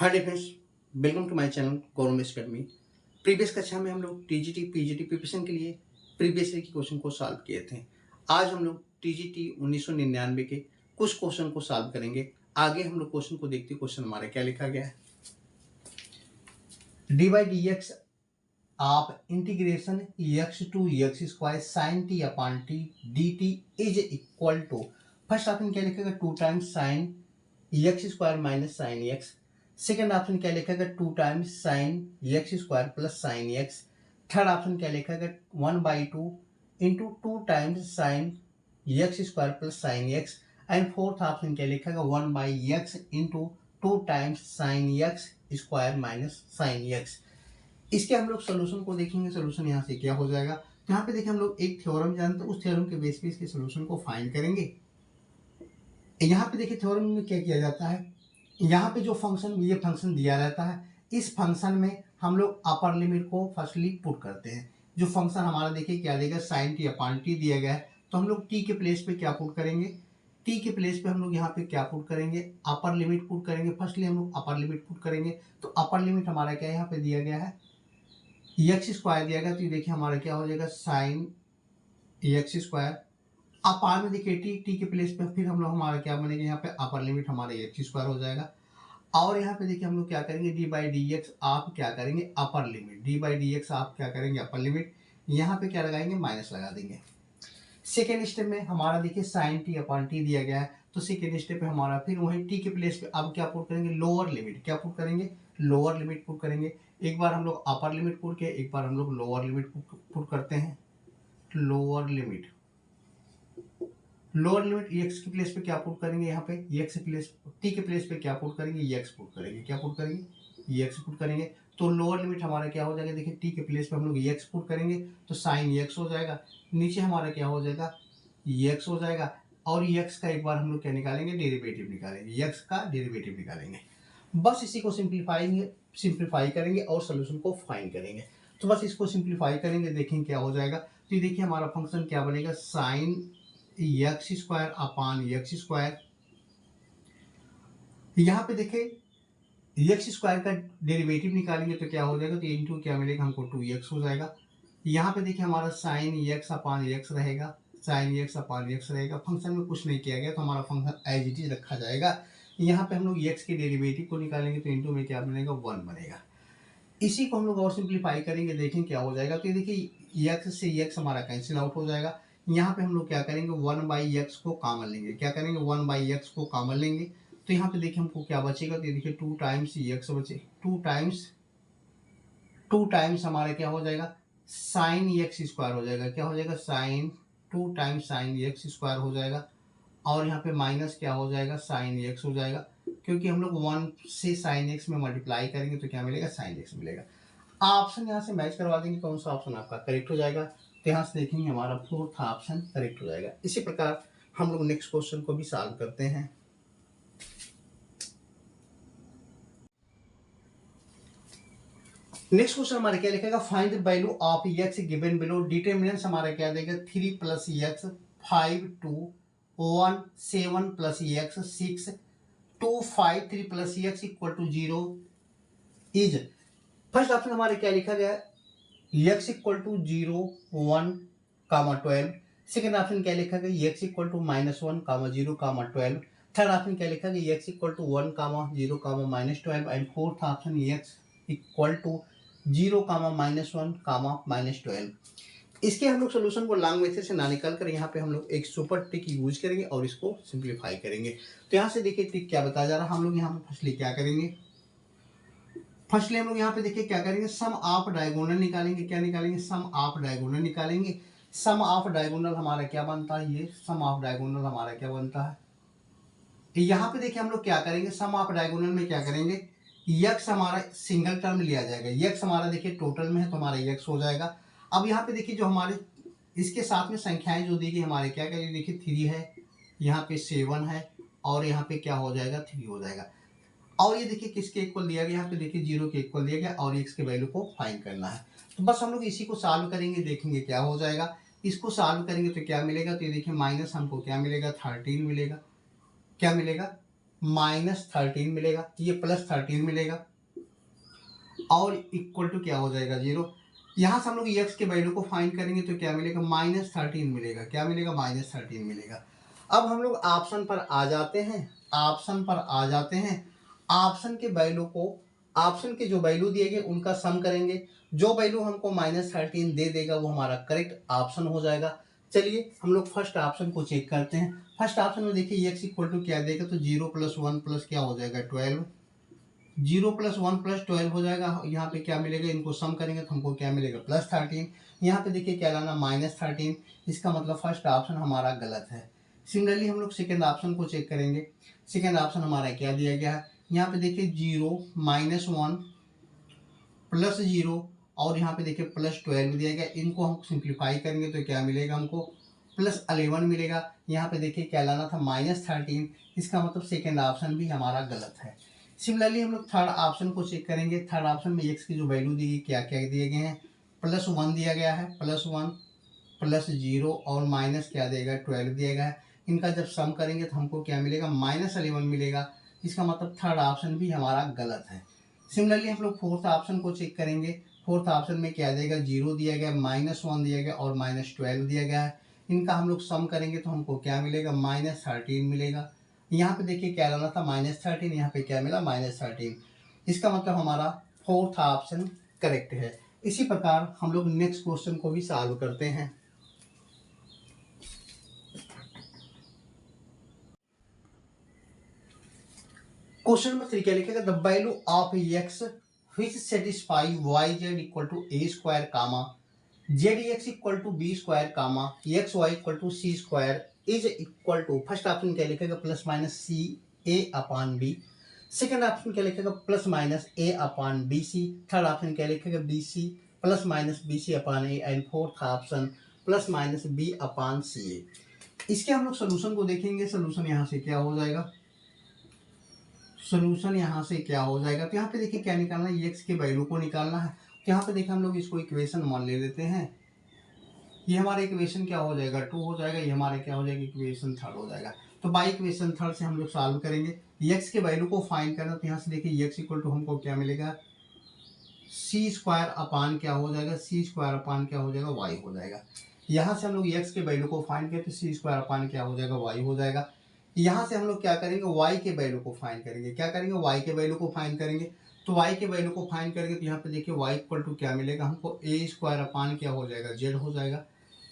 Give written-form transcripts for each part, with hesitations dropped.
Hi dear friends, welcome to my channel Gaurav academy. Previous कक्षा में हम लोग टीजीटी पीजीटी प्रिपरेशन के लिए प्रीवियस ईयर के क्वेश्चन को सॉल्व किए थे। आज हम लोग टीजीटी 1999 के कुछ क्वेश्चन को सॉल्व करेंगे। आगे हम लोग क्वेश्चन को देखते हैं। क्वेश्चन हमारा क्या लिखा गया है। डी बाई डी एक्स आप integration X to X square sine T upon T D T is equal to, first option क्या लिखेगा, 2 times sine X square minus sine X. Second option क्या लिखेगा, 2 times sine X square plus sine X. Third option क्या लिखेगा, 1/2 into 2 times sine X square plus sine X. And fourth option क्या लिखेगा, 1/x into 2 times sine X square minus sine x. इसके हम लोग solution को देखेंगे। सोल्यूशन यहाँ से क्या हो जाएगा, तो यहाँ पे देखिए हम लोग एक थ्योरम जानते हैं, उस थ्योरम के बेस पे इसके सोल्यूशन को फाइंड करेंगे। यहाँ पे देखिए थ्योरम में क्या किया जाता है, यहाँ पे जो फंक्शन ये फंक्शन दिया रहता है, इस फंक्शन में हम लोग अपर लिमिट को फर्स्टली पुट करते हैं। जो फंक्शन हमारा देखिए क्या देगा, साइन टी अपॉन टी दिया गया है, तो हम लोग टी के प्लेस पे क्या पुट करेंगे, टी के प्लेस पे हम लोग यहाँ पे क्या पुट करेंगे, अपर लिमिट पुट करेंगे। फर्स्टली हम लोग अपर लिमिट पुट करेंगे, तो अपर लिमिट हमारा क्या यहाँ पे दिया गया है, एक्स स्क्वायर दिया गया, तो ये देखिए हमारा क्या हो जाएगा, साइन एक्स स्क्वायर अपार में देखिए टी के प्लेस पे फिर हम लोग हमारा क्या बनेगा, यहाँ पे अपर लिमिट हमारा एक्स स्क्वायर हो जाएगा। और यहाँ पे देखिए हम लोग क्या करेंगे, डी बाई डी एक्स आप क्या करेंगे, upper limit, D by D X आप क्या करेंगे, अपर लिमिट। यहाँ पे क्या लगाएंगे, माइनस लगा देंगे। सेकेंड स्टेप में हमारा देखिए साइन टी अपॉन टी दिया गया है, तो सेकेंड स्टेप पे हमारा फिर वही टी के प्लेस पे अब क्या पुट करेंगे, लोअर लिमिट। क्या पुट करेंगे, लोअर लिमिट पुट करेंगे। एक बार हम लोग अपर लिमिट पुट किए, एक बार हम लोग लोअर लिमिट पुट करते हैं। Lower limit, lower limit x के प्लेस पे क्या पुट करेंगे, यहाँ पे एक्स के प्लेस, टी के प्लेस पे क्या पुट करेंगे, एक्स पुट करेंगे। क्या पुट करेंगे, एक्स पुट करेंगे। तो लोअर लिमिट हमारा क्या हो जाएगा, देखिए टी के प्लेस पे हम लोग एक्स पुट करेंगे, तो साइन एक्स हो जाएगा। नीचे हमारा क्या हो जाएगा, एक्स हो जाएगा। और एक्स का एक बार हम लोग क्या निकालेंगे, डेरिवेटिव निकालेंगे, एक्स का डेरिवेटिव निकालेंगे। बस इसी को सिंप्लीफाई करेंगे और सोल्यूशन को फाइंड करेंगे। तो बस इसको सिंप्लीफाई करेंगे, देखेंगे क्या हो जाएगा। तो ये देखिए हमारा फंक्शन क्या बनेगा, sign X square upon x square. यहाँ पे देखिए एक्स स्क्वायर का डेरिवेटिव निकालेंगे तो क्या हो जाएगा, तो इंटू क्या मिलेगा हमको, 2x हो जाएगा। यहाँ पे देखिए हमारा साइन एक्स अपान एक्स रहेगा, साइन एक्स अपान एक्स रहेगा। फंक्शन में कुछ नहीं किया गया, तो हमारा फंक्शन एज इट इज रखा जाएगा। यहाँ पे हम लोग एक्स के डेरिवेटिव को निकालेंगे, तो इंटू में क्या बनेगा, 1 बनेगा। इसी को हम लोग और सिंप्लीफाई करेंगे, देखें क्या हो जाएगा। तो ये देखिए एक्स से एक्स हमारा कैंसिल आउट हो जाएगा। यहाँ पे हम लोग क्या करेंगे, 1/x को कॉमन लेंगे। क्या करेंगे, 1/x को कॉमन लेंगे। तो यहाँ पे देखिए हमको क्या बचेगा, तो ये देखिए 2 टाइम्स एक्स बचे, 2 टाइम्स हमारा क्या हो जाएगा, साइन एक्स स्क्वायर हो जाएगा। क्या हो जाएगा, sine 2 times sine X square हो जाएगा। और यहाँ पे माइनस क्या हो जाएगा, साइन एक्स हो जाएगा, क्योंकि हम लोग 1 से साइन एक्स में मल्टीप्लाई करेंगे तो क्या मिलेगा, साइन एक्स मिलेगा। ऑप्शन यहाँ से मैच करवा देंगे, कौन सा ऑप्शन आपका करेक्ट हो जाएगा। तो यहाँ से देखेंगे हमारा फोर्थ ऑप्शन करेक्ट हो जाएगा। इसी प्रकार हम लोग नेक्स्ट क्वेश्चन को भी सॉल्व करते हैं। नेक्स्ट क्वेश्चन हमारा क्या लिखेगा, find the value of x given below. Determinants हमारा क्या देगा, 3 + x 5 2 1 7 + x 6 2 5 3 + x = 0 is. First option हमारे क्या लिखा गया, x = 0 1 12। सेकेंड ऑप्शन क्या लिखा गया, x = -1 0 12। थर्ड ऑप्शन क्या लिखा गया, x = 1 0 -12। And fourth option x = 0 -1 -12। इसके हम लोग सोल्यूशन को लॉन्ग मेथड से ना निकाल कर यहाँ पे हम लोग एक सुपर ट्रिक यूज करेंगे और इसको सिंप्लीफाई करेंगे। तो यहाँ से देखिए ट्रिक क्या बताया जा रहा है। हम लोग यहाँ पे फर्स्टली क्या करेंगे, फर्स्टली हम लोग यहाँ पे देखिए क्या करेंगे, सम ऑफ डायगोनल निकालेंगे। क्या निकालेंगे, सम ऑफ डायगोनल निकालेंगे। सम ऑफ डायगोनल हमारा क्या बनता है, ये सम ऑफ डायगोनल हमारा क्या बनता है। यहाँ पे देखिए हम लोग क्या करेंगे, सम ऑफ डायगोनल में क्या करेंगे, यक्स हमारा सिंगल टर्म लिया जाएगा। यक्स हमारा देखिए टोटल में है तो हमारा यक्स हो जाएगा। अब यहाँ पे देखिए जो हमारे इसके साथ में संख्याएं जो दी गई हमारे क्या करेंगे, देखिए 3 है, यहाँ पे 7 है, और यहाँ पे क्या हो जाएगा, 3 हो जाएगा। और ये देखिए किसके इक्वल दिया गया, यहाँ पे देखिए 0 के इक्वल दिया गया और x के वैल्यू को फाइंड करना है। तो बस हम लोग इसी को सॉल्व करेंगे, देखेंगे क्या हो जाएगा। इसको सॉल्व करेंगे तो क्या मिलेगा, तो ये देखिए माइनस हमको क्या मिलेगा, 13 मिलेगा। क्या मिलेगा, -13 मिलेगा, ये +13 मिलेगा और इक्वल टू क्या हो जाएगा 0। यहाँ से हम लोग x के वैल्यू को फाइंड करेंगे तो क्या मिलेगा -13 मिलेगा। क्या मिलेगा -13 मिलेगा। अब हम लोग ऑप्शन पर आ जाते हैं, ऑप्शन पर आ जाते हैं। ऑप्शन के वैल्यू को, ऑप्शन के जो वैल्यू दिए गए उनका सम करेंगे। जो वैल्यू हमको -13 दे देगा वो हमारा करेक्ट ऑप्शन हो जाएगा। चलिए हम लोग फर्स्ट ऑप्शन को चेक करते हैं। फर्स्ट ऑप्शन में देखिए x इक्वल टू क्या देगा, तो 0 + 1 + क्या हो जाएगा 12। 0 + 1 + 12 हो जाएगा। यहाँ पे क्या मिलेगा, इनको सम करेंगे तो हमको क्या मिलेगा +13। यहाँ पे देखिए क्या लाना -13, इसका मतलब फर्स्ट ऑप्शन हमारा गलत है। सिमिलरली हम लोग सेकेंड ऑप्शन को चेक करेंगे। सेकेंड ऑप्शन हमारा क्या दिया गया है, यहाँ पे देखिए 0 -1 + 0 और यहाँ पे देखिए +12 दिया गया। इनको हम सिंप्लीफाई करेंगे तो क्या मिलेगा हमको +11 मिलेगा। यहाँ पे देखिए क्या लाना था -13, इसका मतलब सेकेंड ऑप्शन भी हमारा गलत है। सिमिलरली हम लोग थर्ड ऑप्शन को चेक करेंगे। थर्ड ऑप्शन में x की जो वैल्यू दी गई, क्या क्या दिए गए हैं, +1 दिया गया है, +1 +0 और माइनस क्या देगा 12 दिया गया है। इनका जब सम करेंगे तो हमको क्या मिलेगा -11 मिलेगा। इसका मतलब थर्ड ऑप्शन भी हमारा गलत है। सिमिलरली हम लोग फोर्थ ऑप्शन को चेक करेंगे। फोर्थ ऑप्शन में क्या देगा, 0 दिया गया, -1 दिया गया और -12 दिया गया है। इनका हम लोग सम करेंगे तो हमको क्या मिलेगा -13 मिलेगा। यहाँ पे देखिए क्या लाना था -13, यहाँ पे क्या मिला -13। इसका मतलब हमारा फोर्थ ऑप्शन करेक्ट है। इसी प्रकार हम लोग नेक्स्ट क्वेश्चन को भी सॉल्व करते हैं। क्वेश्चन नंबर 3 क्या लिखेगा, the value of x which satisfy yz equal to a square comma zx equal to b square comma xy equal to c square is equal to, first option क्या लिखेगा +-ca/b। Second option क्या लिखेगा +-a/bc। Third option क्या लिखेगा bc +-bc/a and fourth option +-b/ca। इसके हम लोग solution को देखेंगे। सोल्यूशन यहाँ से क्या हो जाएगा, सोल्यूशन यहाँ से क्या हो जाएगा, तो यहाँ पे देखिए क्या निकालना है, x के वैल्यू को निकालना है। तो यहाँ पे देखिए हम लोग इसको इक्वेशन मान ले लेते हैं। ये हमारा इक्वेशन क्या हो जाएगा 2 हो जाएगा, ये हमारा क्या हो जाएगा इक्वेशन थर्ड हो जाएगा। तो बाई इक्वेशन थर्ड से हम लोग सॉल्व करेंगे। x के वैल्यू को फाइंड करना, तो यहाँ से देखिए x इक्वल टू हमको क्या मिलेगा c² क्या हो जाएगा, c² क्या हो जाएगा y हो जाएगा। यहाँ से हम लोग x के वैल्यू को फाइंड करें तो c² क्या हो जाएगा y हो जाएगा। यहाँ से हम लोग क्या करेंगे y के वैल्यू को फाइंड करेंगे। क्या करेंगे y के वैल्यू को फाइंड करेंगे। तो y के वैल्यू को फाइंड करेंगे तो यहाँ पे देखिए y इक्वल टू क्या मिलेगा हमको a² क्या हो जाएगा z हो जाएगा।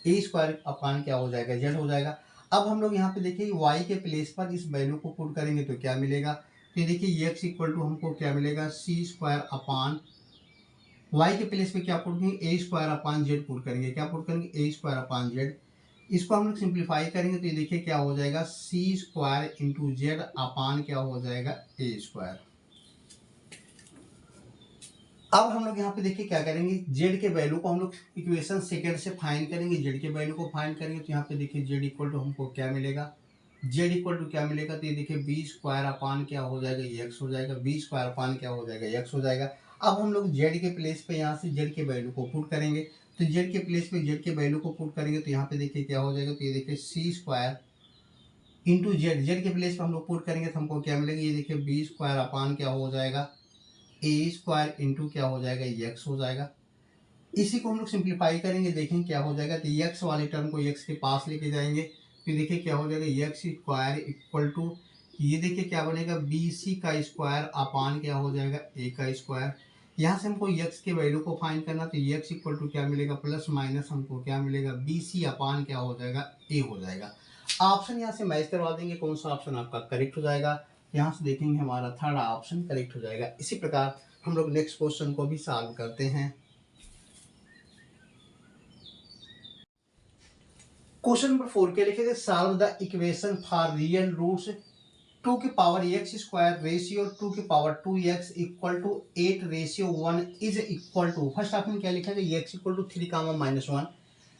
a² क्या हो जाएगा z हो जाएगा। अब हम लोग यहाँ पे देखिए y के प्लेस पर इस वैल्यू को पुट करेंगे तो क्या मिलेगा, तो देखिए x इक्वल टू हमको क्या मिलेगा c² y के प्लेस पे क्या पुट करेंगे a² पुट करेंगे। क्या पुट करेंगे a²। इसको हम लोग सिंप्लीफाई करेंगे तो ये देखिए क्या हो जाएगा c² z/ क्या हो जाएगा a²। अब हम लोग यहाँ पे देखिए क्या करेंगे, z के वैल्यू को हम लोग इक्वेशन सेकेंड से फाइंड करेंगे। z के वैल्यू को फाइंड करेंगे तो यहाँ पे देखिए z इक्वल टू हमको क्या मिलेगा, z इक्वल टू क्या मिलेगा, तो ये देखिए b² क्या हो जाएगा x हो जाएगा, b² क्या हो जाएगा x हो जाएगा। अब हम लोग z के प्लेस पे यहाँ से z के वैल्यू को पुट करेंगे। तो z के प्लेस पे z के वैल्यू को पुट करेंगे तो यहाँ पे देखिए क्या हो जाएगा, तो ये देखिए c² इंटू z के प्लेस पे हम लोग पुट करेंगे तो हमको क्या मिलेगा, ये देखिए b² क्या हो जाएगा a² इंटू क्या हो जाएगा x हो जाएगा। इसी को हम लोग सिंप्लीफाई करेंगे, देखेंगे क्या हो जाएगा। तो x वाले टर्म को x के पास लेके जाएंगे तो देखिए क्या हो जाएगा x² इक्वल टू, ये देखिए क्या बनेगा bc² क्या हो जाएगा a²। यहाँ से हमको x के वैल्यू को फाइंड करना, तो x इक्वल टू क्या मिलेगा प्लस माइनस हमको क्या मिलेगा bc/ क्या हो जाएगा a हो जाएगा। ऑप्शन यहाँ से मैच करवा देंगे, कौन सा ऑप्शन आपका करेक्ट हो जाएगा। यहाँ से देखेंगे हमारा थर्ड ऑप्शन करेक्ट हो जाएगा। इसी प्रकार हम लोग नेक्स्ट क्वेश्चन को भी सॉल्व करते हैं। क्वेश्चन नंबर 4 के लिखेंगे, solve the equation for real roots 2x² ratio 2x equal to 8:1 is equal to, first option क्या लिखा है x equal to 3, -1।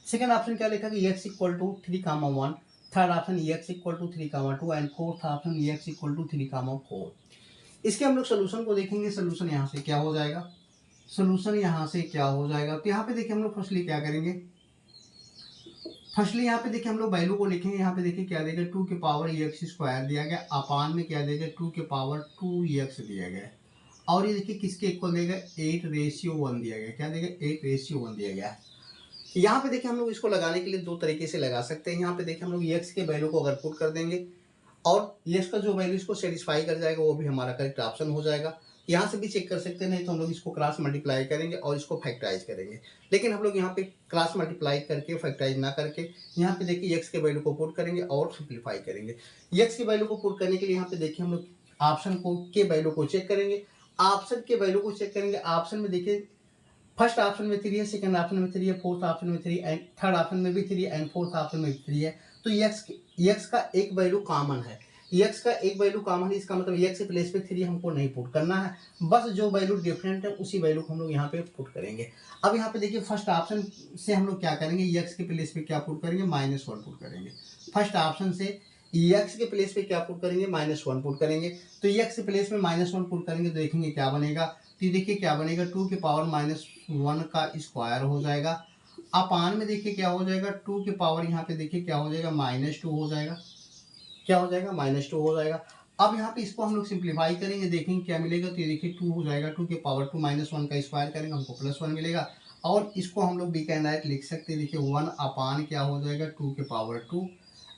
Second option क्या लिखा है x equal to 3, 1। Third option x equal to 3, 2 and fourth option x equal to 3, 4। इसके हम लोग solution को देखेंगे। सोल्यूशन यहाँ से क्या हो जाएगा, सोल्यूशन यहाँ से क्या हो जाएगा, तो यहाँ पे देखिए हम लोग फर्स्टली क्या करेंगे, फर्स्टली यहाँ पे देखिए हम लोग वैल्यू को लिखेंगे। यहाँ पे देखिए क्या देगा, 2 के पावर एक्स स्क्वायर दिया गया, अपान में क्या देगा 2 के पावर 2x दिया गया, और ये देखिए किसके इक्वल देगा 8:1 दिया गया। क्या देगा 8:1 दिया गया। यहाँ पे देखिए हम लोग इसको लगाने के लिए दो तरीके से लगा सकते हैं। यहाँ पे देखिए हम लोग x के वैल्यू को अगर पुट कर देंगे और x का जो वैल्यू इसको सेटिस्फाई कर जाएगा वो भी हमारा करेक्ट ऑप्शन हो जाएगा। यहाँ से भी चेक कर सकते हैं, नहीं तो हम लोग इसको क्रॉस मल्टीप्लाई करेंगे और इसको फैक्टराइज करेंगे। लेकिन हम लोग यहाँ पे क्रॉस मल्टीप्लाई करके फैक्टराइज ना करके यहाँ पे देखिए x के वैल्यू को पुट करेंगे और सिंप्लीफाई करेंगे। x की वैल्यू को पुट करने के लिए यहाँ पे देखिए हम लोग ऑप्शन को के वैल्यू को चेक करेंगे। ऑप्शन के वैल्यू को चेक करेंगे। ऑप्शन में देखिए फर्स्ट ऑप्शन में 3 है, सेकंड ऑप्शन में 3 है, फोर्थ ऑप्शन में 3 एंड थर्ड ऑप्शन में भी 3 एंड फोर्थ ऑप्शन में 3 है। तो x का एक वैल्यू कॉमन है। x का एक वैल्यू कॉमन है, इसका मतलब x के प्लेस पे 3 हमको नहीं पुट करना है, बस जो वैल्यू डिफरेंट है उसी वैल्यू को हम लोग यहाँ पे पुट करेंगे। अब यहाँ पे देखिए फर्स्ट ऑप्शन से हम लोग क्या करेंगे, x के प्लेस पे क्या पुट करेंगे, -1 पुट करेंगे। फर्स्ट ऑप्शन से x के प्लेस पे क्या पुट करेंगे, -1 पुट करेंगे। तो x के प्लेस में -1 पुट करेंगे तो देखेंगे क्या बनेगा। तो देखिए क्या बनेगा, 2 के पावर -1 का स्क्वायर हो जाएगा, अपान में देखिए क्या हो जाएगा, 2 के पावर यहाँ पे देखिए क्या हो जाएगा, -2 हो जाएगा। क्या हो जाएगा, -2 हो जाएगा। अब यहाँ पे इसको हम लोग सिंप्लीफाई करेंगे, देखेंगे क्या मिलेगा। तो ये देखिए 2 हो जाएगा, 2 के पावर 2 -1 का स्क्वायर करेंगे हमको +1 मिलेगा। और इसको हम लोग वी कैन राइट लिख सकते हैं, देखिए 1 अपान क्या हो जाएगा 2 के पावर 2।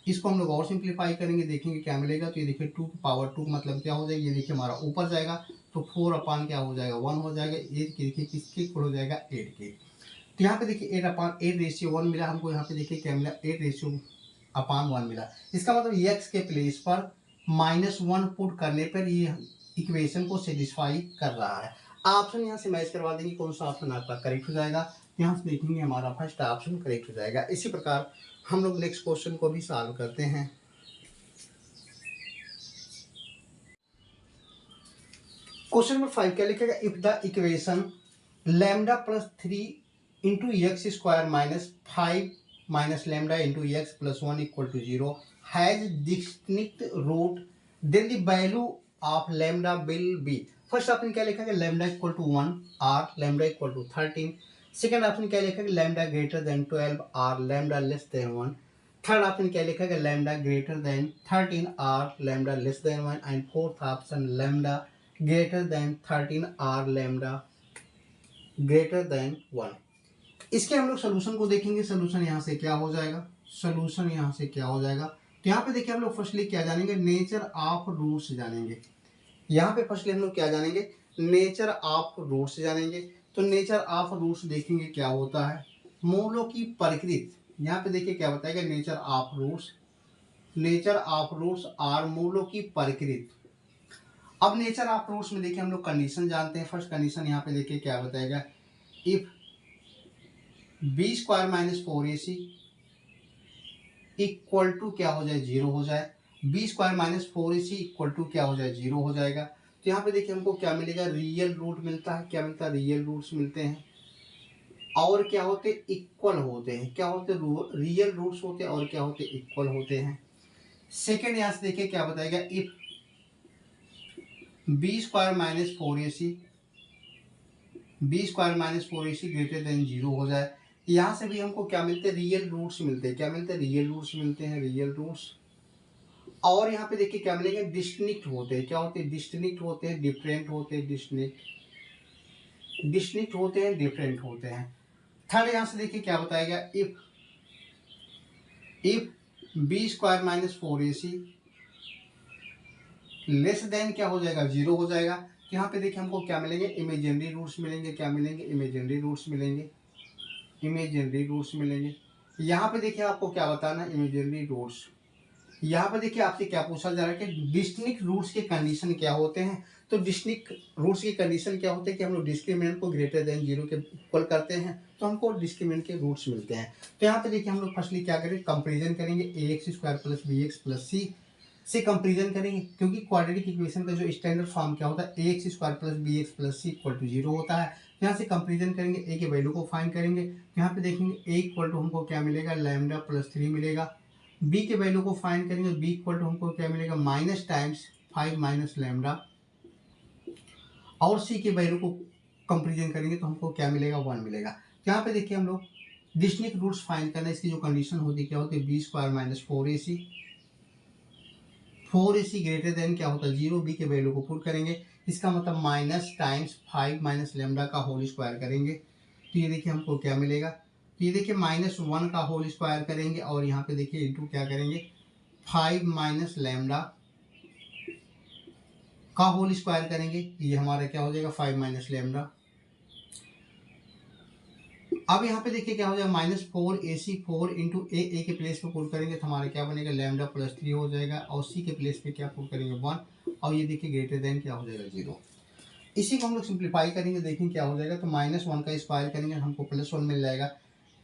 इसको हम लोग और सिंप्लीफाई करेंगे, देखेंगे क्या मिलेगा। तो ये देखिए 2 के पावर 2 मतलब क्या हो जाएगा, ये देखिए हमारा ऊपर जाएगा तो 4 अपान क्या हो जाएगा 1 हो जाएगा। 8 के देखिए किसके इक्वल हो जाएगा 8 के। तो यहाँ पे देखिए 8 अपान 8:1 मिला हमको। यहाँ पे देखिए क्या मिला 8:1 मिला। इसका मतलब x के प्लेस पर -1 पुट करने पर ये इक्वेशन को सेटिस्फाई कर रहा है। ऑप्शन यहाँ से मैच करवा देंगे, कौन सा ऑप्शन आपका करेक्ट हो जाएगा। यहाँ से देखेंगे हमारा फर्स्ट ऑप्शन करेक्ट हो जाएगा। इसी प्रकार हम लोग नेक्स्ट क्वेश्चन को भी सॉल्व करते हैं। क्वेश्चन नंबर 5 क्या लिखेगा, if the equation lambda plus 3 into X square -5 minus lambda into X plus 1 equal to 0 has distinct root, then the value of lambda will be. First option क्या लिखा है, lambda equal to 1 और lambda equal to 13। Second option क्या लिखा है, lambda greater than 12 और lambda less than 1। Third option क्या लिखा है, लैम्डा ग्रेटर देन 13 और lambda less than 1। And fourth option lambda greater than 13 और लैम्डा ग्रेटर देन 1। इसके हम लोग सोल्यूशन को देखेंगे। सोल्यूशन यहाँ से क्या हो जाएगा, सोल्यूशन यहाँ से क्या हो जाएगा। तो यहाँ पे देखिए हम लोग फर्स्टली क्या जानेंगे, नेचर ऑफ रूट्स जानेंगे। यहाँ पे फर्स्टली हम लोग क्या जानेंगे, नेचर ऑफ रूट्स जानेंगे। तो नेचर ऑफ रूट्स देखेंगे क्या होता है, मूलों की प्रकृति। यहाँ पे देखिए क्या बताएगा, nature of roots, nature of roots और मूलों की प्रकृति। अब नेचर ऑफ रूट्स में देखिए हम लोग कंडीशन जानते हैं। फर्स्ट कंडीशन यहाँ पे देखिए क्या बताएगा, if B square -4ac equal to क्या हो जाए 0 हो जाए, B square -4ac equal to क्या हो जाए 0 हो जाएगा। तो यहाँ पे देखिए हमको क्या मिलेगा, रियल रूट मिलता है। क्या मिलता है, रियल रूट्स मिलते हैं। और क्या होते, इक्वल होते हैं। क्या होते, रियल रूट्स होते हैं और क्या होते, इक्वल होते हैं। सेकेंड यहाँ से देखिए क्या बताएगा, if B square -4ac greater than 0 हो जाए। यहाँ से भी हमको क्या मिलते हैं, रियल रूट्स मिलते हैं। क्या मिलते हैं, रियल रूट्स मिलते हैं, रियल रूट्स। और यहाँ पे देखिए क्या मिलेंगे, डिस्टिंक्ट होते हैं। क्या होते हैं, डिस्टिंक्ट होते हैं, डिफरेंट होते हैं, डिस्टिंक्ट होते हैं, डिफरेंट होते हैं। थर्ड यहाँ से देखिए क्या बताएगा, if B square -4ac less than क्या हो जाएगा 0 हो जाएगा। तो यहाँ पे देखिए हमको क्या मिलेंगे, इमेजिनरी रूट्स मिलेंगे। क्या मिलेंगे, इमेजिनरी रूट्स मिलेंगे, इमेजिनरी रूट्स मिलेंगे। यहाँ पे देखिए आपको क्या बताना है, इमेजिनरी रूट्स। यहाँ पे देखिए आपसे क्या पूछा जा रहा है कि डिस्टिंक्ट रूट्स के कंडीशन क्या होते हैं। तो डिस्टिंक्ट रूट्स की कंडीशन क्या होते हैं कि हम लोग डिस्क्रिमिनेंट को ग्रेटर देन 0 के इक्वल करते हैं तो हमको डिस्क्रिमिनेंट के रूट्स मिलते हैं। तो यहाँ पे देखिए हम लोग फर्स्टली क्या करें, कंपेरिजन करेंगे, ax² + bx + c से कंपेरिजन करेंगे, क्योंकि क्वाड्रेटिक इक्वेशन का जो स्टैंडर्ड फॉर्म क्या होता है, ax² + bx + c = 0 होता है। यहाँ से कंपेरिजन करेंगे, a के वैल्यू को फाइंड करेंगे। यहाँ पे देखेंगे a इक्वल टू हमको क्या मिलेगा, लैम्डा +3 मिलेगा। b के वैल्यू को फाइंड करेंगे, b इक्वल टू हमको क्या मिलेगा, -5 - लैम्डा। और c के वैल्यू को कंपेरिजन करेंगे तो हमको क्या मिलेगा, 1 मिलेगा। यहाँ पे देखिए हम लोग डिस्टिंक्ट रूट्स फाइंड करना, इसकी जो कंडीशन होती क्या होती है, B square minus 4ac, 4ac greater than क्या होता है 0, बी के वैल्यू को पुट करेंगे, इसका मतलब माइनस टाइम्स 5 माइनस लेमडा का होल स्क्वायर करेंगे, तो ये देखिए हमको क्या मिलेगा, तो ये देखिए -1 का होल स्क्वायर करेंगे और यहाँ पे देखिए इंटू क्या करेंगे 5 माइनस लेमडा का होल स्क्वायर करेंगे, ये हमारा क्या हो जाएगा 5 माइनस लेमडा। अब यहाँ पे देखिए क्या हो जाएगा -4ac, 4 इंटू ए के प्लेस पे पुट करेंगे तो हमारा क्या बनेगा लेमडा प्लस 3 हो जाएगा, और सी के प्लेस पे क्या पुट करेंगे 1, और ये देखिए ग्रेटर देन क्या हो जाएगा 0। इसी को हम लोग सिंप्लीफाई करेंगे, देखेंगे क्या हो जाएगा, तो -1 का स्क्वायर करेंगे हमको +1 मिल जाएगा,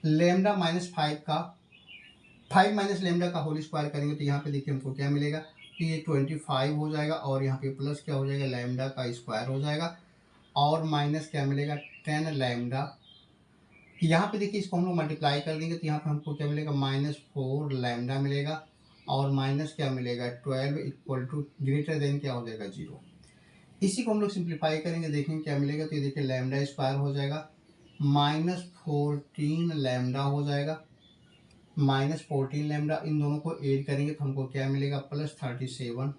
लेमडा -5 माइनस लेमडा का होल स्क्वायर करेंगे तो यहाँ पे देखिए हमको क्या मिलेगा, तो ये 25 हो जाएगा, और यहाँ पे प्लस क्या हो जाएगा लेमडा का स्क्वायर हो जाएगा, और माइनस क्या मिलेगा 10 लेमडा। यहाँ पे देखिए इसको हम लोग मल्टीप्लाई कर देंगे तो यहाँ पे हमको क्या मिलेगा -4 लेमडा मिलेगा, और माइनस क्या मिलेगा 12 इक्वल टू ग्रेटर देन क्या हो जाएगा 0। इसी को हम लोग सिंप्लीफाई करेंगे, देखेंगे क्या मिलेगा, तो ये देखिए लेमडा स्क्वायर हो जाएगा, -14 लेमडा हो जाएगा, -14 लेमडा, इन दोनों को ऐड करेंगे तो हमको क्या मिलेगा +37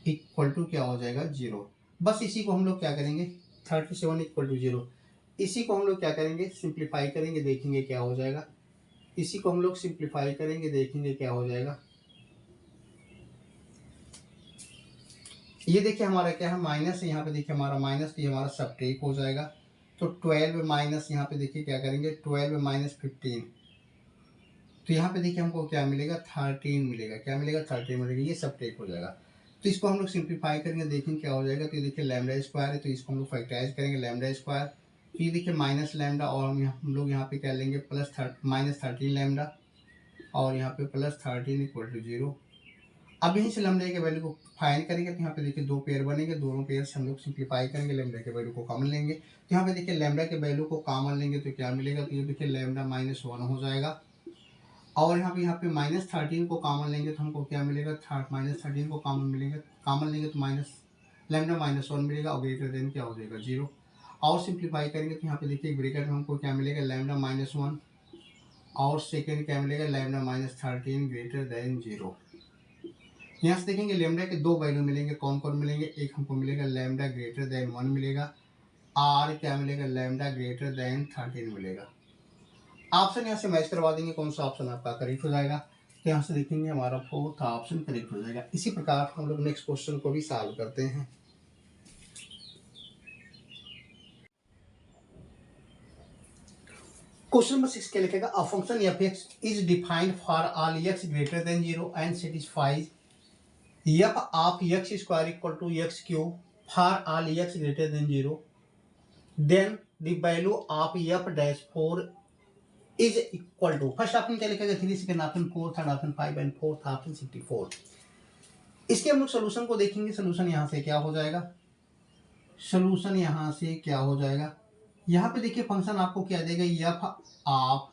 इक्वल टू क्या हो जाएगा 0। बस इसी को हम लोग क्या करेंगे 37 इक्वल टू 0, इसी को हम लोग क्या करेंगे सिंप्लीफाई करेंगे, देखेंगे क्या हो जाएगा, इसी को हम लोग सिंप्लीफाई करेंगे, देखेंगे क्या हो जाएगा। ये देखिए हमारा क्या है माइनस, यहाँ पे देखिए हमारा माइनस, तो ये हमारा सबट्रैक्ट हो जाएगा, तो 12 माइनस यहाँ पे देखिए क्या करेंगे 12 माइनस 15, तो यहाँ पे देखिए हमको क्या मिलेगा 13 मिलेगा, क्या मिलेगा 13 मिलेगा, ये सबट्रैक्ट हो जाएगा। तो इसको हम लोग सिंप्लीफाई करेंगे, देखेंगे क्या हो जाएगा, तो ये देखिए लैम्डा स्क्वायर है तो इसको हम लोग फैक्टराइज करेंगे लैम्डा स्क्वायर, तो ये देखिए माइनस लैम्डा, और हम लोग यहाँ पे क्या लेंगे -13 लैम्डा, और यहाँ पे +13 इक्वल टू 0। अब यहीं से लैम्डा के वैल्यू को फाइंड करेंगे, तो यहाँ पे देखिए दो पेयर बनेंगे, दोनों पेयर से हम लोग सिंप्लीफाई करेंगे, लैम्डा के वैल्यू को कॉमन लेंगे, तो यहाँ पे देखिए लैम्डा के वैल्यू को कॉमन लेंगे तो क्या मिलेगा, तो ये देखिए लैम्डा -1 हो जाएगा, और यहाँ पे -13 को कॉमन लेंगे तो हमको क्या मिलेगा -13 को कॉमन लेंगे तो लैम्डा -1 मिलेगा, और ग्रेटर देन क्या हो जाएगा 0। और सिंप्लीफाई करेंगे तो यहाँ पे देखिए ब्रैकेट में हमको क्या मिलेगा लैम्डा -1, और सेकेंड क्या मिलेगा लैम्डा -13 ग्रेटर देन 0। यहाँ से देखेंगे लैम्डा के दो वैल्यू मिलेंगे, कौन कौन मिलेंगे, एक हमको मिलेगा लैम्डा ग्रेटर देन 1 मिलेगा, और क्या मिलेगा लैम्डा ग्रेटर देन 13 मिलेगा। ऑप्शन यहाँ से मैच करवा देंगे, कौन सा ऑप्शन आपका करेक्ट हो जाएगा, तो यहाँ से देखेंगे हमारा फोर्थ ऑप्शन करेक्ट हो जाएगा। इसी प्रकार हम लोग नेक्स्ट क्वेश्चन को भी सॉल्व करते हैं। क्वेश्चन नंबर 6 क्या लिखेगा, a function F X is defined for all X greater than 0 and satisfies F of X square equal to X cube for all X greater than 0, then the value of F dash 4 is equal to, first option क्या लिखेगा 3, second option 4, third option 5 and fourth option 64। इसके हम लोग solution को देखेंगे, solution यहाँ से क्या हो जाएगा, सोल्यूशन यहाँ से क्या हो जाएगा, यहाँ पे देखिए फंक्शन आपको क्या देगा F of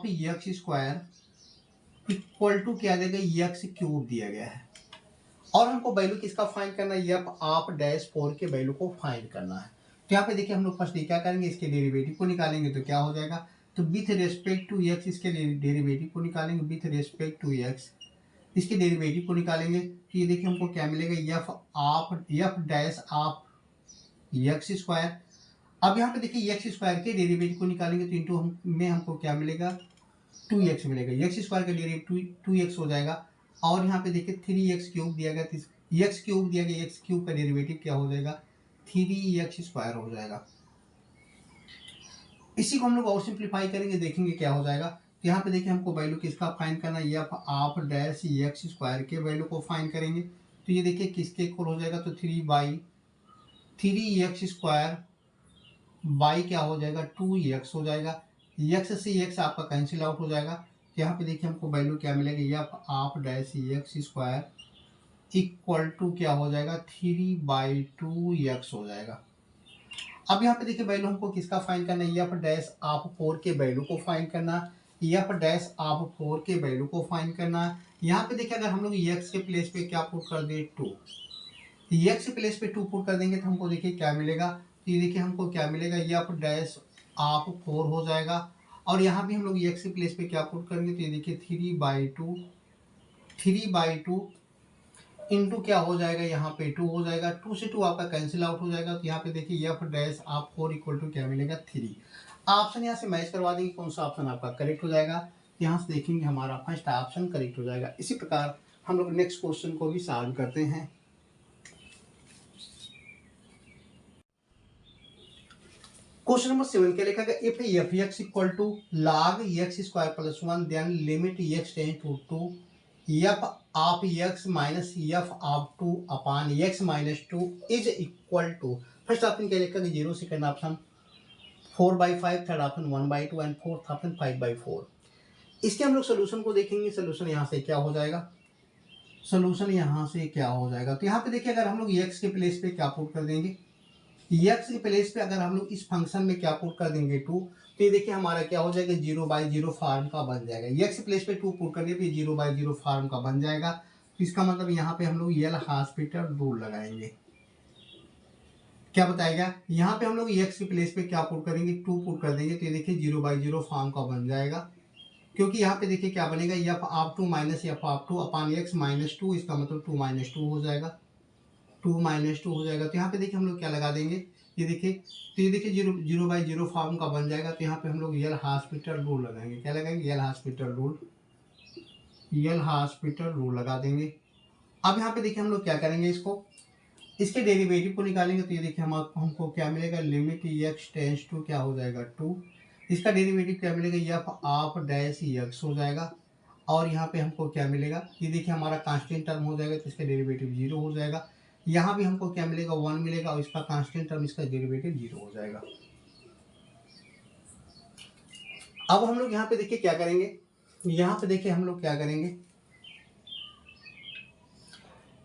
X square equal to क्या देगा एक्स क्यूब दिया गया है, और हमको वैल्यू किसका फाइंड करना है एफ ऑफ डैश 4 के वैल्यू को फाइंड करना है। तो यहाँ पे देखिए हम लोग फर्स्ट क्या करेंगे, इसके डेरिवेटिव को निकालेंगे तो क्या हो जाएगा, तो विथ रेस्पेक्ट टू एक्स इसके डेरिवेटिव को निकालेंगे, विथ रेस्पेक्ट टू एक्स इसके डेरिवेटिव को निकालेंगे, तो ये देखिए हमको क्या मिलेगा F dash of X square. अब यहाँ पे देखिए एक्स स्क्वायर के डेरिवेटिव को निकालेंगे तो इंटू में हमको क्या मिलेगा 2x मिलेगा, एक्स स्क्वायर का डेरिवेटिव 2x हो जाएगा, और यहाँ पे देखिए 3x क्यूब दिया गया, एक्स क्यूब दिया गया, एक्स क्यूब का डेरिवेटिव क्या हो जाएगा 3x स्क्वायर हो जाएगा। इसी को हम लोग और सिंप्लीफाई करेंगे, देखेंगे क्या हो जाएगा। तो यहाँ पे देखिए हमको वैल्यू किसका फाइंड करना है, F of dash X square के वैल्यू को फाइंड करेंगे, तो ये देखिए किसके इक्वल हो जाएगा, तो 3x स्क्वायर बाई क्या हो जाएगा 2x हो जाएगा, x से x आपका कैंसिल आउट हो जाएगा। यहाँ पे देखिए हमको वैल्यू क्या मिलेगा F of dash X square equal to क्या हो जाएगा 3/2x हो जाएगा। अब यहाँ पे देखिए वैल्यू हमको किसका फाइंड करना है, एफ डैश ऑफ 4 के वैल्यू को फाइंड करना है, एफ डैश ऑफ 4 के वैल्यू को फाइंड करना है। यहाँ पे देखिए अगर हम लोग x के प्लेस पे क्या पुट कर दे 2, x के प्लेस पे 2 पुट कर देंगे तो हमको देखिए क्या मिलेगा तो ये देखिए हमको क्या मिलेगा, एफ डैश आप 4 हो जाएगा। और यहाँ भी हम लोग एक्स के प्लेस पे क्या पुट करेंगे, तो ये देखिए 3/2 इंटू क्या हो जाएगा, यहाँ पे 2 हो जाएगा, 2 से 2 आपका कैंसिल आउट हो जाएगा। तो यहाँ पे देखिए एफ डैश आप 4 इक्वल टू क्या मिलेगा, 3। ऑप्शन यहाँ से मैच करवा देंगे, कौन सा ऑप्शन आपका करेक्ट हो जाएगा। यहाँ से देखेंगे हमारा फर्स्ट ऑप्शन करेक्ट हो जाएगा। इसी प्रकार हम लोग नेक्स्ट क्वेश्चन को भी सॉल्व करते हैं। क्वेश्चन नंबर 7 क्या लिखा गया, if F X equal to log X square plus 1 then limit X tend to F of X minus F of 2 upon X minus 2 is equal to, first option क्या लिखा गया 0, second option 4/5, third option 1/2 and fourth option 5/4। इसके हम लोग solution को देखेंगे। Solution यहाँ से क्या हो जाएगा, सोल्यूशन यहाँ से क्या हो जाएगा, तो यहाँ पे देखिए अगर हम लोग एक्स के प्लेस पे क्या पुट कर देंगे, एक्स के प्लेस पे अगर हम लोग इस फंक्शन में क्या पुट कर देंगे 2, तो ये देखिए हमारा क्या हो जाएगा 0/0 फॉर्म का बन जाएगा। एक्स के प्लेस पे 2 पुट करने पे 0/0 फॉर्म का बन जाएगा। तो इसका मतलब यहाँ पे हम लोग एल हॉस्पिटल रूल लगाएंगे। क्या बताएगा, यहाँ पे हम लोग एक्स के प्लेस पे क्या पुट करेंगे, 2 पुट कर देंगे। तो ये देखिए 0/0 फॉर्म का बन जाएगा, क्योंकि यहाँ पे देखिए क्या बनेगा, F of 2 minus F of 2 upon X minus 2, इसका मतलब 2 - 2 हो जाएगा, 2 - 2 हो जाएगा। तो यहाँ पे देखिए हम लोग क्या लगा देंगे, ये देखिए, तो ये देखिए 0/0 फॉर्म का बन जाएगा। तो यहाँ पे हम लोग एल हॉस्पिटल रूल लगाएंगे। क्या लगाएंगे, L hospital rule, L hospital rule लगा देंगे। अब यहाँ पे देखिए हम लोग क्या करेंगे, इसके डेरिवेटिव को निकालेंगे। तो ये देखिए हमको क्या मिलेगा, लिमिट एक्स टेंस टू क्या हो जाएगा 2, इसका डेरिवेटिव क्या मिलेगा, एफ ऑफ डैश एक्स हो जाएगा। और यहाँ पे हमको क्या मिलेगा, ये देखिए हमारा कांस्टेंट टर्म हो जाएगा, तो इसका डेरिवेटिव 0 हो जाएगा। यहाँ भी हमको क्या मिलेगा, 1 मिलेगा, और इसका कांस्टेंट टर्म, इसका डेरिवेटिव 0 हो जाएगा। अब हम लोग यहाँ पे देखिए क्या करेंगे, यहाँ पे देखिए हम लोग क्या करेंगे,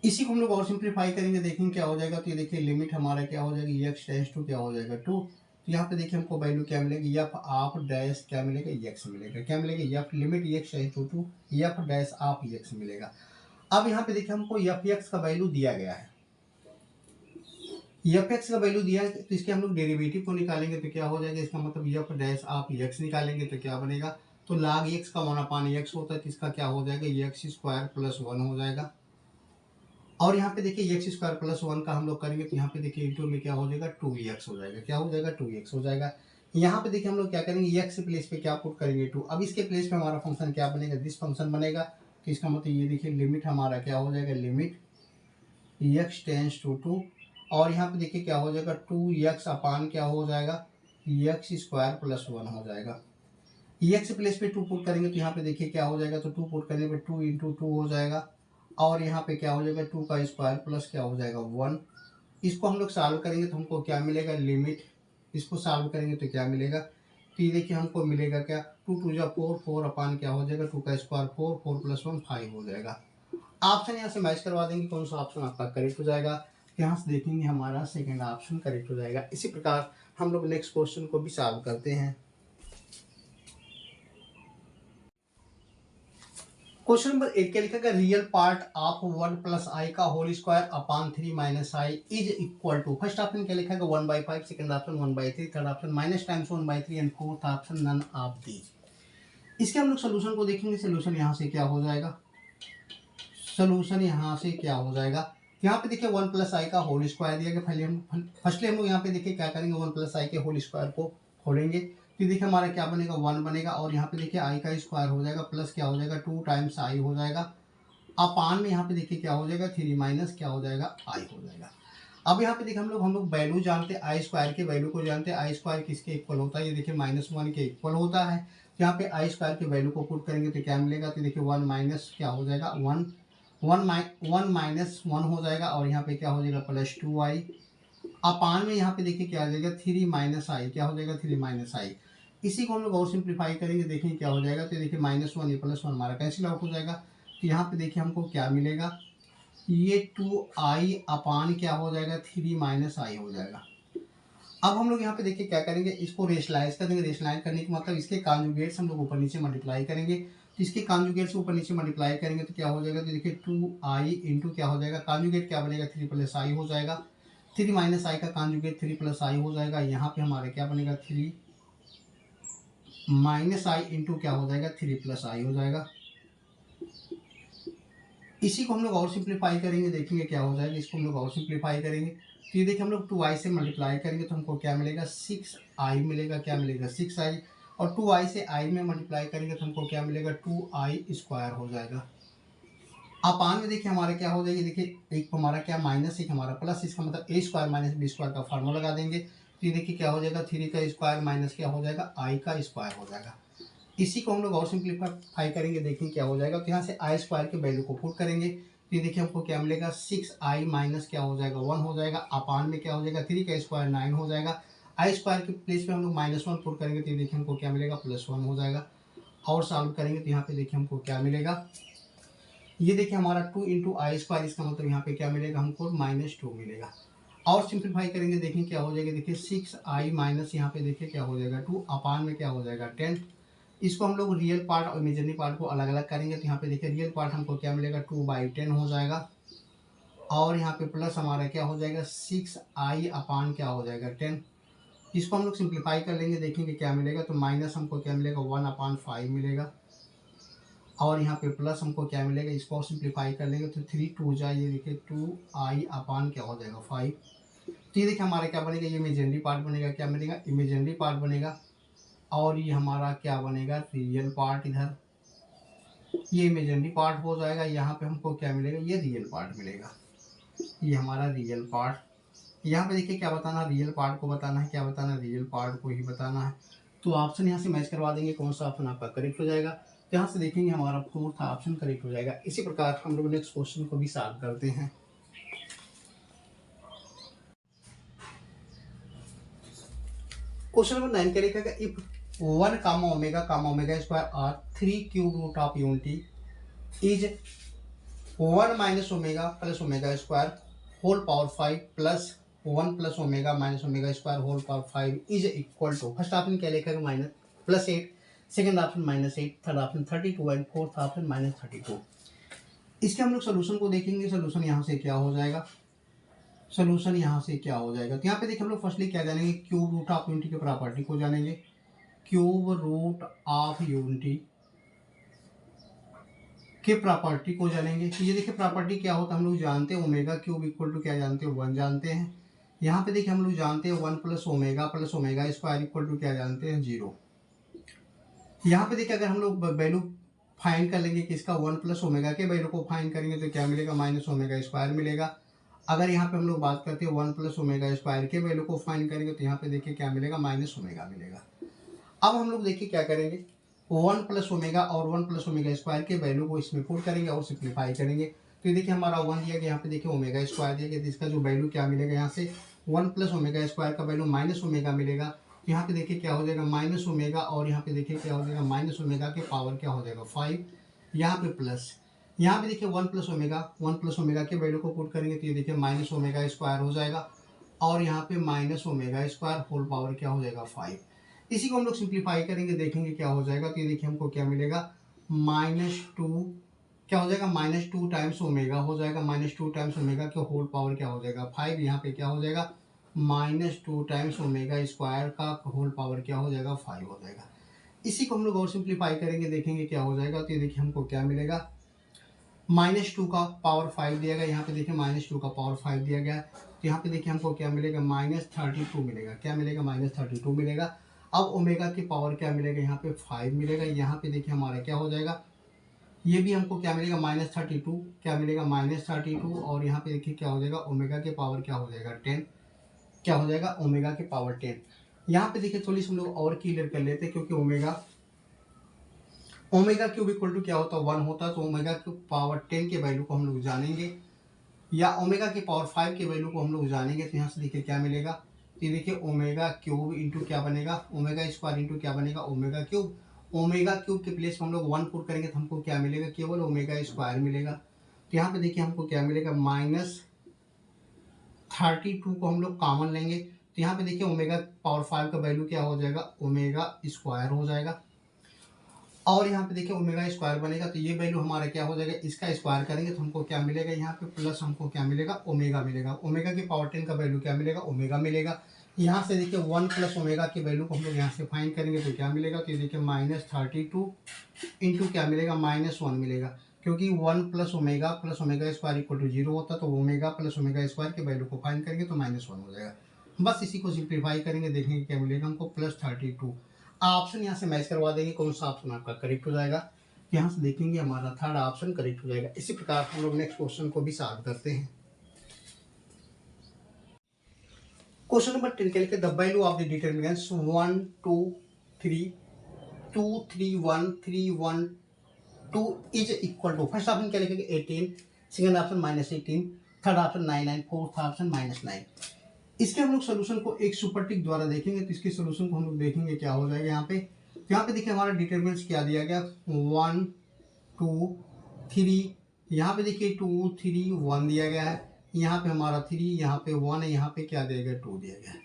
इसी को हम लोग और सिंप्लीफाई करेंगे, देखेंगे क्या हो जाएगा। तो ये देखिए लिमिट हमारा क्या हो जाएगा, एक्स टेंस टू क्या हो जाएगा 2। तो यहाँ पे देखिए हमको वैल्यू क्या मिलेगी, एफ ऑफ डैश क्या मिलेगा, एक्स मिलेगा। क्या मिलेगा, F limit X tends to F dash of X मिलेगा। अब यहाँ पे देखिए हमको एफ एक्स का वैल्यू दिया गया है, एफ एक्स का वैल्यू दिया है, तो इसके हम लोग डेरिवेटिव को निकालेंगे। तो क्या हो जाएगा, इसका मतलब एफ डैश ऑफ एक्स निकालेंगे तो क्या बनेगा, तो log एक्स का 1/x होता है, तो इसका क्या हो जाएगा, एक्स स्क्वायर प्लस 1 हो जाएगा। और यहाँ पे देखिए एक्स स्क्वायर प्लस 1 का हम लोग करेंगे, तो यहाँ पे देखिए इंटू में क्या हो जाएगा, 2x हो जाएगा। क्या हो जाएगा, 2x हो जाएगा। यहाँ पे देखिए हम लोग क्या करेंगे, एक्स प्लेस पे क्या पुट करेंगे 2। अब इसके प्लेस पे हमारा फंक्शन क्या बनेगा, दिस फंक्शन बनेगा। तो इसका मतलब ये देखिए लिमिट हमारा क्या हो जाएगा, लिमिट एक्स टेंस टू 2, और यहाँ पे देखिए क्या हो जाएगा 2x अपान क्या हो जाएगा, एक्स स्क्वायर प्लस 1 हो जाएगा। एक्स प्लेस पे 2 पुट करेंगे, तो यहाँ पे देखिए क्या हो जाएगा, तो 2 पुट करने पे 2 × 2 हो जाएगा। और यहाँ पे क्या हो जाएगा, 2 का स्क्वायर प्लस क्या हो जाएगा 1। इसको हम लोग सॉल्व करेंगे तो हमको क्या मिलेगा, लिमिट, इसको सॉल्व करेंगे तो क्या मिलेगा, तो ये देखिए हमको मिलेगा क्या, 2 × 2 = 4, 4 अपान क्या हो जाएगा, 2 का स्क्वायर 4, 4 + 1 5 हो जाएगा। ऑप्शन यहाँ से मैच करवा देंगे, कौन सा ऑप्शन आपका करेक्ट हो जाएगा। यहाँ से देखेंगे हमारा सेकेंड ऑप्शन करेक्ट हो जाएगा। इसी प्रकार हम लोग नेक्स्ट क्वेश्चन को भी सॉल्व करते हैं। क्वेश्चन नंबर 8 क्या लिखा गया, रियल पार्ट ऑफ 1 + i का whole square upon 3 - i is equal to, first option क्या लिखा गया 1/5, second option 1/3, third option minus times 1/3 and fourth option none of these. इसके हम लोग सोल्यूशन को देखेंगे। सोल्यूशन यहाँ से क्या हो जाएगा, सोल्यूशन यहाँ से क्या हो जाएगा, यहाँ पे देखिए 1 + i का होल स्क्वायर दिया गया। फर्स्टली हम लोग यहाँ पे देखिए क्या करेंगे, 1 + i के होल स्क्वायर को खोलेंगे। तो देखिए हमारा क्या बनेगा, 1 बनेगा, और यहाँ पे देखिए i का स्क्वायर हो जाएगा, प्लस क्या हो जाएगा 2 टाइम्स i हो जाएगा। अपान में यहाँ पे देखिए क्या हो जाएगा 3 माइनस क्या हो जाएगा i हो जाएगा। अब यहाँ पे देखिए हम लोग वैल्यू जानते हैं, आई स्क्वायर के वैल्यू को जानते हैं। आई स्क्वायर किसके इक्वल होता है, ये देखिए -1 के इक्वल होता है। तो यहाँ पे आई स्क्वायर के वैल्यू को पुट करेंगे तो क्या मिलेगा, तो देखिए 1 माइनस क्या हो जाएगा 1 -1 हो जाएगा, और यहाँ पे क्या हो जाएगा +2i। अपान में यहाँ पे देखिए क्या आ जाएगा 3 - i, क्या हो जाएगा 3 - i। इसी को हम लोग और सिंप्लीफाई करेंगे, देखेंगे क्या हो जाएगा। तो देखिए -1 ये +1 हमारा कैंसिल आउट हो जाएगा। तो यहाँ पे देखिए हमको क्या मिलेगा, ये 2i अपान क्या हो जाएगा 3 - i हो जाएगा। अब हम लोग यहाँ पे देखिए क्या करेंगे, इसको रेशलाइज कर देंगे। रेशलाइज करने का मतलब इसके कॉन्जुगेट्स हम लोग ऊपर नीचे मल्टीप्लाई करेंगे। तो इसके कॉन्जुगेट्स ऊपर नीचे मल्टीप्लाई करेंगे तो क्या हो जाएगा, तो देखिए 2i इंटू क्या हो जाएगा, कॉन्जुगेट क्या बनेगा 3 + i हो जाएगा। 3 माइनस आई का कॉन्जुगेट 3 प्लस आई हो जाएगा। यहाँ पे हमारा क्या बनेगा 3 माइनस आई इंटू क्या हो जाएगा 3 प्लस आई हो जाएगा। इसी को हम लोग और सिंप्लीफाई करेंगे, देखेंगे क्या हो जाएगा। इसको हम लोग और सिंप्लीफाई करेंगे तो ये देखिए हम लोग 2i से मल्टीप्लाई करेंगे तो हमको क्या मिलेगा 6i मिलेगा। क्या मिलेगा 6i, और 2i से i में मल्टीप्लाई करेंगे तो हमको क्या मिलेगा 2i² हो जाएगा। अपान में देखिए हमारा क्या हो जाएगा, देखिए एक हमारा क्या माइनस एक हमारा प्लस, इसका मतलब a² माइनस b² का फार्मूला लगा देंगे तो ये देखिए क्या हो जाएगा 3 का स्क्वायर माइनस क्या हो जाएगा i का स्क्वायर हो जाएगा। इसी को हम लोग और सिंप्लीफाई करेंगे, देखेंगे क्या हो जाएगा। तो यहाँ से आई स्क्वायर के वैल्यू को पुट करेंगे तो ये देखिए हमको क्या मिलेगा 6i माइनस क्या हो जाएगा 1 हो जाएगा। अपान में क्या हो जाएगा 3 का स्क्वायर 9 हो जाएगा। आई स्क्वायर के प्लेस पे हम लोग -1 पुट करेंगे तो ये देखिए हमको क्या मिलेगा +1 हो जाएगा। और सॉल्व करेंगे तो यहाँ पे देखिए हमको क्या मिलेगा, ये देखिए हमारा 2 इंटू आई स्क्वायर, इसका मतलब यहाँ पे क्या मिलेगा हमको -2 मिलेगा। और सिंप्लीफाई करेंगे देखेंगे क्या हो जाएगा, देखिए 6i माइनस यहाँ पे देखिए क्या हो जाएगा 2 अपान में क्या हो जाएगा 10। इसको हम लोग रियल पार्ट और इमेजिनरी पार्ट को अलग अलग करेंगे तो यहाँ पे देखिए रियल पार्ट हमको क्या मिलेगा 2/10 हो जाएगा। और यहाँ पे प्लस हमारा क्या हो जाएगा 6i अपान क्या हो जाएगा 10। इसको हम लोग सिंप्लीफाई कर लेंगे, देखेंगे क्या मिलेगा। तो माइनस हमको क्या मिलेगा 1/5 मिलेगा। और यहाँ पे प्लस हमको क्या मिलेगा, इसको सिंप्लीफाई कर लेंगे तो 3 2 जाइए देखिए 2i अपान क्या हो जाएगा 5। तो ये देखिए हमारा क्या बनेगा, ये इमेजिनरी पार्ट बनेगा, क्या बनेगा इमेजिनरी पार्ट बनेगा। और ये हमारा क्या बनेगा रियल पार्ट, इधर ये इमेजिनरी पार्ट हो जाएगा। यहाँ पे हमको क्या मिलेगा, ये रियल पार्ट मिलेगा, ये हमारा रियल पार्ट। यहाँ पे देखिए क्या बताना, रियल पार्ट को बताना है, क्या बताना रियल पार्ट को ही बताना है। तो ऑप्शन यहाँ से मैच करवा देंगे, कौन सा ऑप्शन आपका करेक्ट हो जाएगा। तो यहाँ से देखेंगे हमारा 4th ऑप्शन करेक्ट हो जाएगा। इसी प्रकार हम लोग नेक्स्ट क्वेश्चन को भी सॉल्व करते हैं। क्वेश्चन नंबर 9 क्या लिखा है, if 1 comma omega square are 3 cube root of unity is 1 minus omega plus omega square whole power 5 plus 1 plus omega minus omega square whole power 5 is equal to, first option क्या लिखा है minus +8, second option -8, third option 32 and fourth option -32। इसके हम लोग solution को देखेंगे। Solution यहाँ से क्या हो जाएगा, सोल्यूशन यहाँ से क्या हो जाएगा। तो यहाँ पे देखिए हम लोग फर्स्टली क्या जानेंगे, क्यूब रूट ऑफ यूनिटी की प्रॉपर्टी को जानेंगे। क्यूब रूट ऑफ यूनिटी के प्रॉपर्टी को जानेंगे। तो ये देखिए प्रॉपर्टी क्या होता है, हम लोग जानते हैं ओमेगा क्यूब इक्वल टू क्या जानते हैं 1 जानते हैं। यहाँ पे देखिए हम लोग जानते हैं 1 plus omega square equal to क्या जानते हैं 0। यहाँ पे देखिए अगर हम लोग वैल्यू फाइंड कर लेंगे किसका 1 प्लस ओमेगा के वैल्यू को फाइंड करेंगे तो क्या मिलेगा माइनस ओमेगा स्क्वायर मिलेगा। अगर यहाँ पे हम लोग बात करते हैं 1 प्लस ओमेगा स्क्वायर के वैल्यू को फाइंड करेंगे तो यहाँ पे देखिए क्या मिलेगा माइनस ओमेगा मिलेगा। अब हम लोग देखिए क्या करेंगे, 1 प्लस ओमेगा और 1 प्लस ओमेगा स्क्वायर के वैल्यू को इसमें पुट करेंगे और सिंप्लीफाई करेंगे। तो ये देखिए हमारा 1 दिया गया, यहाँ पे देखिए ओमेगा स्क्वायर दिया गया, तो इसका जो वैल्यू क्या मिलेगा यहाँ से 1 प्लस ओमेगा स्क्वायर का वैल्यू माइनस ओमेगा मिलेगा। तो यहाँ पे देखिए क्या हो जाएगा माइनस ओमेगा, और यहाँ पे देखिए क्या हो जाएगा माइनस ओमेगा के पावर क्या हो जाएगा 5, यहाँ पे प्लस, यहाँ पे देखिए 1 प्लस ओमेगा के वैल्यू को पुट करेंगे तो ये देखिए माइनस ओमेगा स्क्वायर हो जाएगा, और यहाँ पे minus omega square whole power क्या हो जाएगा 5। इसी को हम लोग सिंप्लीफाई करेंगे, देखेंगे क्या हो जाएगा। तो ये देखिए हमको क्या मिलेगा -2 क्या हो जाएगा -2 टाइम्स ओमेगा हो जाएगा, -2 टाइम्स ओमेगा के होल पावर क्या हो जाएगा 5। यहाँ पे क्या हो जाएगा -2 टाइम्स ओमेगा स्क्वायर का होल पावर क्या हो जाएगा 5 हो जाएगा। इसी को हम लोग और सिंप्लीफाई करेंगे, देखेंगे क्या हो जाएगा। तो ये देखिए हमको क्या मिलेगा -2 का पावर 5 दिया गया, यहाँ पे देखिए -2 का पावर 5 दिया गया। तो यहाँ पे देखिए हमको क्या मिलेगा -32 मिलेगा, क्या मिलेगा -32 मिलेगा। अब ओमेगा की पावर क्या मिलेगा, यहाँ पे 5 मिलेगा। यहाँ पे देखिए हमारा क्या हो जाएगा, ये भी हमको क्या मिलेगा -32, क्या मिलेगा -32, और यहाँ पे देखिए क्या हो जाएगा ओमेगा के पावर क्या हो जाएगा 10, क्या हो जाएगा ओमेगा के पावर 10। यहाँ पे देखिए थोड़ी सी हम लोग और क्लियर कर लेते हैं, क्योंकि ओमेगा क्यूब इक्वल टू क्या होता है 1 होता है, तो ओमेगा क्यूब पावर 10 के वैल्यू को हम लोग जानेंगे, या ओमेगा की पावर 5 के वैल्यू को हम लोग जानेंगे। तो यहाँ से देखिए क्या मिलेगा, तो देखिए ओमेगा क्यूब इंटू क्या बनेगा ओमेगा स्क्वायर इंटू क्या बनेगा ओमेगा क्यूब। ओमेगा क्यूब के प्लेस में हम लोग 1 पुट करेंगे तो हमको क्या मिलेगा, केवल ओमेगा स्क्वायर मिलेगा। तो यहाँ पे देखिए हमको क्या मिलेगा -32 को हम लोग कॉमन लेंगे, तो यहाँ पे देखिए ओमेगा पावर 5 का वैल्यू क्या हो जाएगा ओमेगा स्क्वायर हो जाएगा। और यहाँ पे देखिए ओमेगा स्क्वायर बनेगा, तो ये वैल्यू हमारा क्या हो जाएगा, इसका स्क्वायर करेंगे तो हमको क्या मिलेगा, यहाँ पे प्लस हमको क्या मिलेगा, ओमेगा मिलेगा। ओमेगा की पावर 10 का वैल्यू क्या मिलेगा, ओमेगा मिलेगा। यहाँ से देखिए 1 प्लस ओमेगा की वैल्यू को हम लोग यहाँ से फाइंड करेंगे तो क्या मिलेगा, तो ये देखिए -32 इंटू क्या मिलेगा, -1 मिलेगा, क्योंकि 1 plus omega square equal to 0 होता है, तो ओमेगा प्लस ओमेगा स्क्वायर की वैल्यू को फाइंड करेंगे तो -1 हो जाएगा। बस इसी को सिंप्लीफाई करेंगे, देखेंगे क्या मिलेगा हमको, +32। ऑप्शन यहाँ से मैच करवा देंगे, कौन सा ऑप्शन आपका करेक्ट हो जाएगा। यहाँ से देखेंगे हमारा थर्ड ऑप्शन करेक्ट हो जाएगा। इसी प्रकार हम लोग नेक्स्ट क्वेश्चन को भी सॉल्व करते हैं। क्वेश्चन नंबर 10 के लिए the value of the determinants 1 2 3 2 3 1 3 1 2 is equal to, first option क्या लिखेंगे 18, second option -18, third option 9 9, fourth option -9। इसके हम लोग सोल्यूशन को एक सुपर टिक द्वारा देखेंगे, तो इसके सोल्यूशन को हम लोग देखेंगे क्या हो जाएगा। यहाँ पे देखिए हमारा डिटरमिनेंट्स क्या दिया गया, 1 2 3, यहाँ पे देखिए 2 3 1 दिया गया है, यहाँ पे हमारा 3, यहाँ पे 1 है, यहाँ पे क्या दिया गया 2 दिया गया है।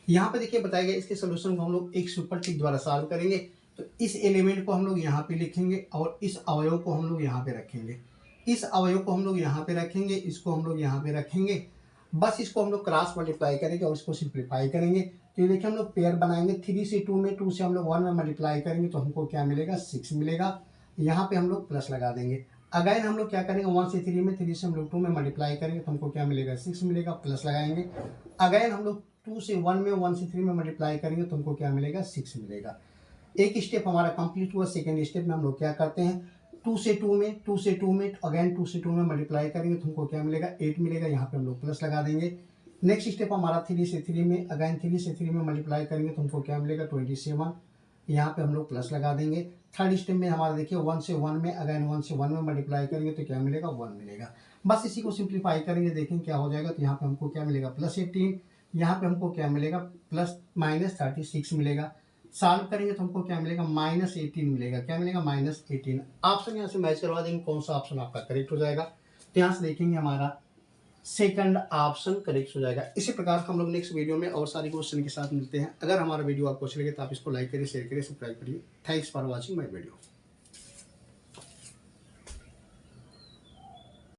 यहाँ पे देखिए बताया गया इसके सोल्यूशन को हम लोग एक सुपर टिक द्वारा सॉल्व करेंगे, तो इस एलिमेंट को हम लोग यहाँ पे लिखेंगे और इस अवयव को हम लोग यहाँ पे रखेंगे, इस अवयव को हम लोग यहाँ पे रखेंगे, इसको हम लोग यहाँ पे रखेंगे। बस इसको हम लोग क्रॉस मल्टीप्लाई करेंगे और इसको सिंप्लीफाई करेंगे, तो ये देखिए हम लोग पेयर बनाएंगे, 3 से 2 में, 2 से हम लोग 1 में मल्टीप्लाई करेंगे तो हमको क्या मिलेगा, 6 मिलेगा। यहाँ पे हम लोग प्लस लगा देंगे। अगैन हम लोग क्या करेंगे, 1 से 3 में, 3 से हम लोग 2 में मल्टीप्लाई करेंगे तो हमको क्या मिलेगा, 6 मिलेगा, प्लस लगाएंगे। अगैन हम लोग 2 से 1 में, 1 से 3 में मल्टीप्लाई करेंगे तो हमको क्या मिलेगा, 6 मिलेगा। एक स्टेप हमारा कंप्लीट हुआ। सेकेंड स्टेप में हम लोग क्या करते हैं, 2 से 2 में, 2 से 2 में, अगैन 2 से 2 में मल्टीप्लाई करेंगे तो हमको क्या मिलेगा, 8 मिलेगा। यहाँ पे हम लोग प्लस लगा देंगे। नेक्स्ट स्टेप हमारा 3 से 3 में, अगैन 3 से 3 में मल्टीप्लाई करेंगे तो हमको क्या मिलेगा, 27। यहाँ पे हम लोग प्लस लगा देंगे। थर्ड स्टेप में हमारा देखिए 1 से 1 में, अगैन 1 से 1 में मल्टीप्लाई करेंगे तो क्या मिलेगा, 1 मिलेगा। बस इसी को सिंप्लीफाई करेंगे, देखेंगे क्या हो जाएगा, तो यहाँ पे हमको क्या मिलेगा, +18, यहाँ पे हमको क्या मिलेगा, +36 मिलेगा। सॉल्व करेंगे तो हमको क्या मिलेगा, -18 मिलेगा। क्या मिलेगा, -18। ऑप्शन यहाँ से मैच करवा देंगे, कौन सा ऑप्शन आपका करेक्ट हो जाएगा। तो यहाँ से देखेंगे हमारा सेकंड ऑप्शन करेक्ट हो जाएगा। इसी प्रकार हम लोग नेक्स्ट वीडियो में और सारी क्वेश्चन के साथ मिलते हैं। अगर हमारा वीडियो आपको अच्छा लगे तो आप इसको लाइक करिए, शेयर करिए, सब्सक्राइब करिए। Thanks for watching my video.